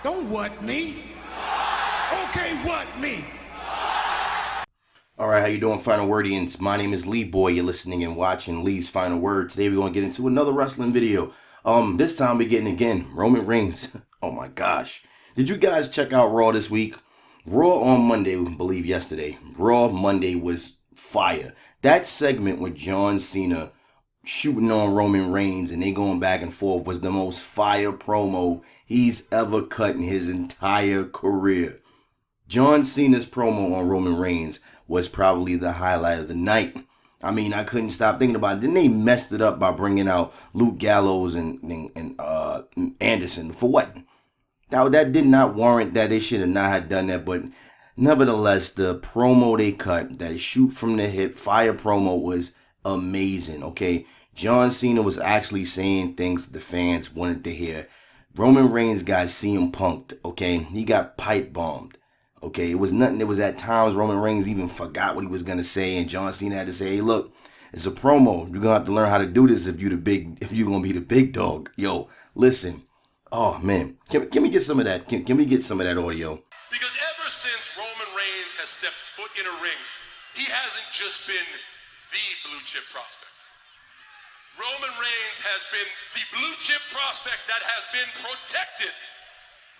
Don't what me. Okay, what me? Alright, how you doing, Final Wordians? My name is Lee Boy. You're listening and watching Lee's Final Word. Today we're going to get into another wrestling video. This time we're getting, again, Roman Reigns. Oh my gosh. Did you guys check out Raw this week? Raw on Monday, I believe yesterday. Raw Monday was fire. That segment with John Cena shooting on Roman Reigns and they going back and forth was the most fire promo he's ever cut in his entire career. John Cena's promo on Roman Reigns was probably the highlight of the night. I mean, I couldn't stop thinking about it. Then they messed it up by bringing out Luke Gallows and Anderson. For what? That did not warrant that. They should have not have done that. But nevertheless, the promo they cut, that shoot from the hip, fire promo, was amazing, okay? John Cena was actually saying things that the fans wanted to hear. Roman Reigns got CM punked, okay? He got pipe bombed. Okay, it was nothing. It was at times Roman Reigns even forgot what he was gonna say, and John Cena had to say, "Hey, look, it's a promo. You're gonna have to learn how to do this if you're gonna be the big dog." Yo, listen. Oh man, can we get some of that? Can we get some of that audio? Because ever since Roman Reigns has stepped foot in a ring, he hasn't just been the blue chip prospect. Roman Reigns has been the blue chip prospect that has been protected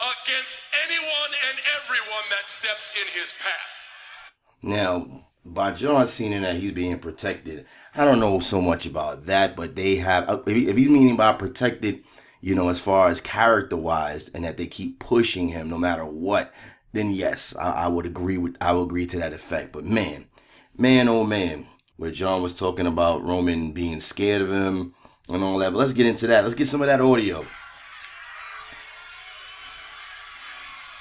against anyone and everyone that steps in his path. Now, by John Cena, that he's being protected, I don't know so much about that, but they have, if he's meaning by protected, you know, as far as character-wise, and that they keep pushing him no matter what, then yes, I would agree to that effect. But man, oh man, where John was talking about Roman being scared of him and all that. But let's get into that. Let's get some of that audio.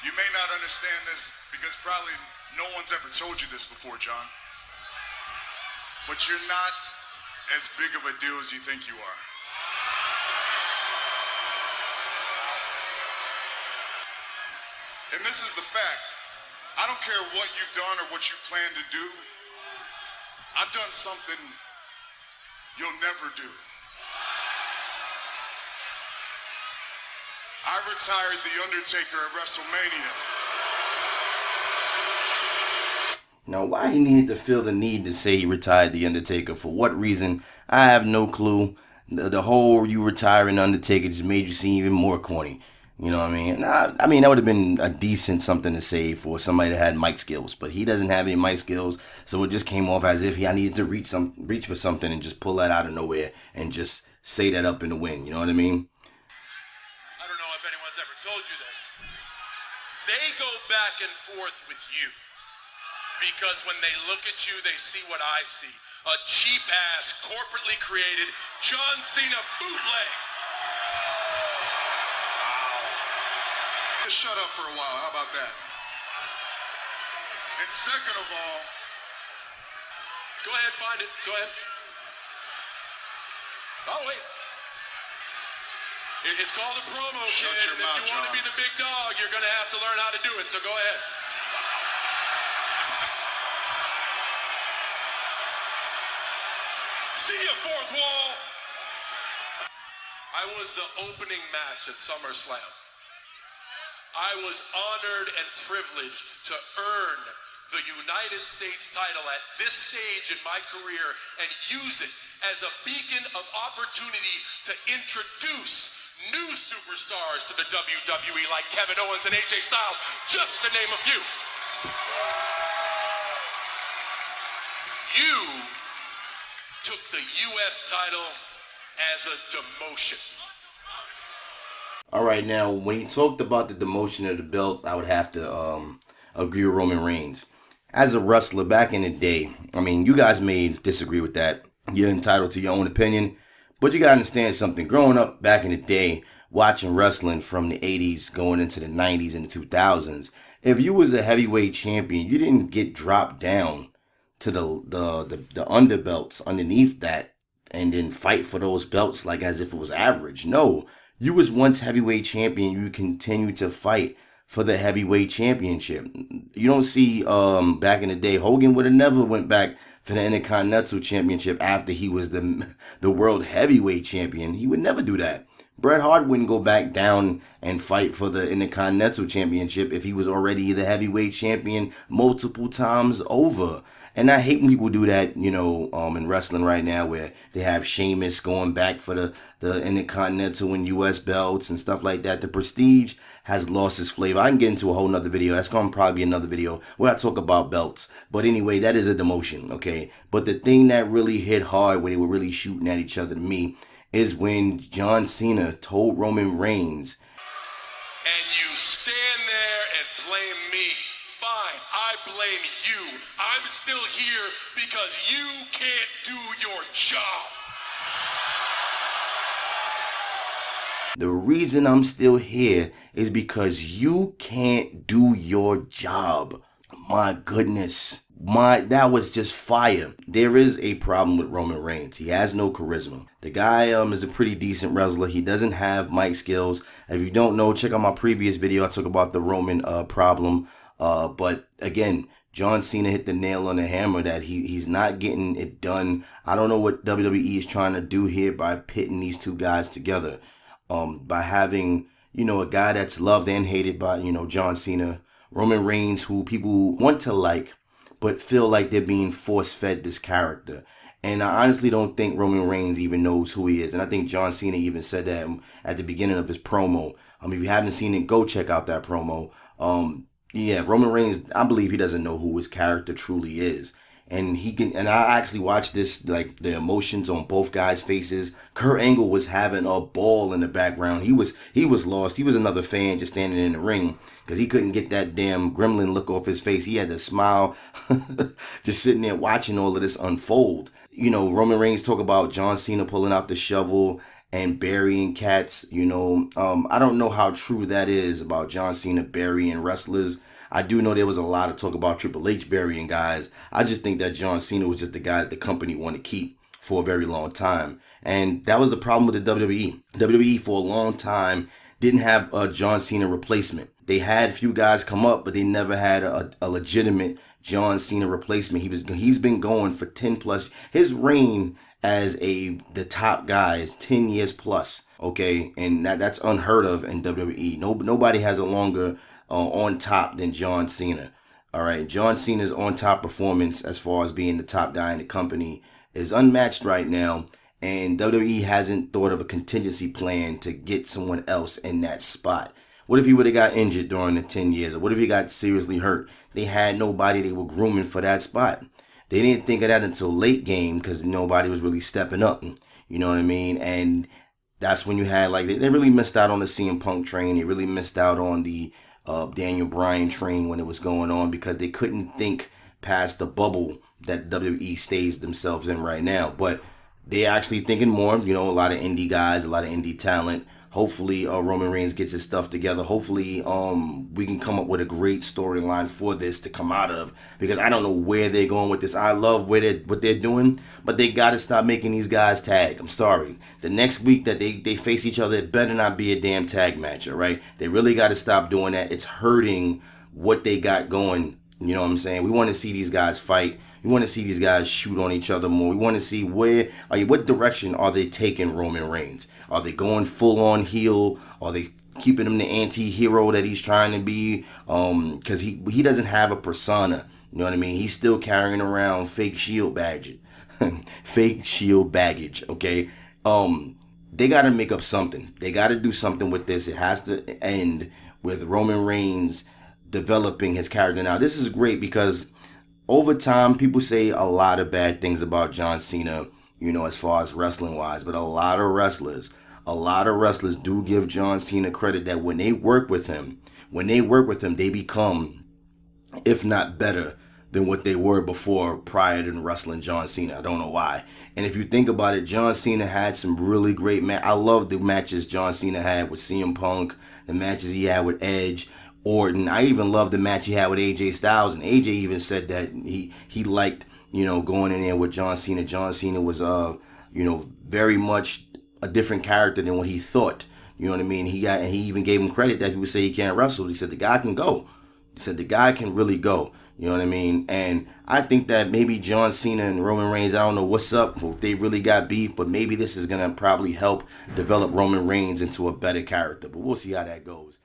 You may not understand this because probably no one's ever told you this before, John. But you're not as big of a deal as you think you are. And this is the fact. I don't care what you've done or what you plan to do. I've done something you'll never do. I retired The Undertaker at WrestleMania. Now, why he needed to feel the need to say he retired The Undertaker, for what reason, I have no clue. The whole you retiring The Undertaker just made you seem even more corny. You know what I mean? I mean, that would have been a decent something to say for somebody that had mic skills, but he doesn't have any mic skills, so it just came off as if I needed to reach for something and just pull that out of nowhere and just say that up in the wind. You know what I mean? I don't know if anyone's ever told you this. They go back and forth with you because when they look at you, they see what I see. A cheap-ass, corporately created John Cena bootleg. Just shut up for a while, how about that? And second of all... Go ahead, find it, go ahead. Oh, wait. It's called a promo, Shut kid. your If mouth, you want to John. be the big dog, you're going to have to learn how to do it, so go ahead. See ya, fourth wall! I was the opening match at SummerSlam. I was honored and privileged to earn the United States title at this stage in my career and use it as a beacon of opportunity to introduce new superstars to the WWE like Kevin Owens and AJ Styles, just to name a few. You took the U.S. title as a demotion. All right, now, when he talked about the demotion of the belt, I would have to agree with Roman Reigns. As a wrestler back in the day, I mean, you guys may disagree with that. You're entitled to your own opinion. But you got to understand something. Growing up back in the day, watching wrestling from the 80s going into the 90s and the 2000s, if you was a heavyweight champion, you didn't get dropped down to the underbelts underneath that and then fight for those belts like as if it was average. No. You was once heavyweight champion. You continue to fight for the heavyweight championship. You don't see back in the day, Hogan would have never went back for the Intercontinental Championship after he was the world heavyweight champion. He would never do that. Bret Hart wouldn't go back down and fight for the Intercontinental Championship if he was already the heavyweight champion multiple times over. And I hate when people do that, in wrestling right now, where they have Sheamus going back for the Intercontinental and US belts and stuff like that. The prestige has lost its flavor. I can get into a whole nother video. That's going to probably be another video where I talk about belts. But anyway, that is a demotion, okay? But the thing that really hit hard, where they were really shooting at each other to me, is when John Cena told Roman Reigns, and you stand there and blame me. Fine, I blame you. I'm still here because you can't do your job. the reason I'm still here is because you can't do your job. My goodness. That was just fire. There is a problem with Roman Reigns. He has no charisma. The guy is a pretty decent wrestler. He doesn't have mic skills. If you don't know, check out my previous video. I talk about the Roman problem. But again, John Cena hit the nail on the hammer that he's not getting it done. I don't know what WWE is trying to do here by pitting these two guys together. By having, a guy that's loved and hated by, John Cena, Roman Reigns, who people want to like, but feel like they're being force-fed this character. And I honestly don't think Roman Reigns even knows who he is. And I think John Cena even said that at the beginning of his promo. If you haven't seen it, go check out that promo. Yeah, Roman Reigns, I believe he doesn't know who his character truly is. And I actually watched this, like the emotions on both guys' faces. Kurt Angle was having a ball in the background. He was lost. He was another fan just standing in the ring because he couldn't get that damn gremlin look off his face. He had to smile just sitting there watching all of this unfold. Roman Reigns talk about John Cena pulling out the shovel and burying cats. I don't know how true that is about John Cena burying wrestlers. I do know there was a lot of talk about Triple H burying guys. I just think that John Cena was just the guy that the company wanted to keep for a very long time. And that was the problem with the WWE. WWE for a long time didn't have a John Cena replacement. They had a few guys come up, but they never had a legitimate John Cena replacement. He's been going for 10 plus. His reign as the top guy is 10 years plus. Okay, and that's unheard of in WWE. Nobody has a longer on top than John Cena. All right, John Cena's on top performance as far as being the top guy in the company is unmatched right now, and WWE hasn't thought of a contingency plan to get someone else in that spot. What if he would have got injured during the 10 years? Or what if he got seriously hurt? They had nobody they were grooming for that spot. They didn't think of that until late game because nobody was really stepping up. You know what I mean? And that's when you had, they really missed out on the CM Punk train. They really missed out on the Daniel Bryan train when it was going on because they couldn't think past the bubble that WWE stays themselves in right now. But they're actually thinking more, a lot of indie guys, a lot of indie talent. Hopefully Roman Reigns gets his stuff together. Hopefully we can come up with a great storyline for this to come out of, because I don't know where they're going with this. I love what they're doing, but they got to stop making these guys tag. I'm sorry. The next week that they face each other, it better not be a damn tag match, all right? They really got to stop doing that. It's hurting what they got going. You know what I'm saying? We want to see these guys fight. We want to see these guys shoot on each other more. We want to see what direction are they taking Roman Reigns? Are they going full on heel? Are they keeping him the anti-hero that he's trying to be? Because he doesn't have a persona. You know what I mean? He's still carrying around fake Shield baggage. Fake Shield baggage, okay? They got to make up something. They got to do something with this. It has to end with Roman Reigns developing his character. Now, this is great because over time, people say a lot of bad things about John Cena, as far as wrestling wise, but a lot of wrestlers do give John Cena credit that when they work with him, they become, if not better than what they were before prior to wrestling John Cena. I don't know why. And if you think about it, John Cena had some really great I love the matches John Cena had with CM Punk, the matches he had with Edge, Orton. I even love the match he had with AJ Styles, and AJ even said that he liked, going in there with John Cena. John Cena was very much a different character than what he thought. You know what I mean? And he even gave him credit that people say he can't wrestle. He said the guy can go. said the guy can really go. You know what I mean? And I think that maybe John Cena and Roman Reigns, I don't know what's up, if they really got beef, but maybe this is going to probably help develop Roman Reigns into a better character. But we'll see how that goes.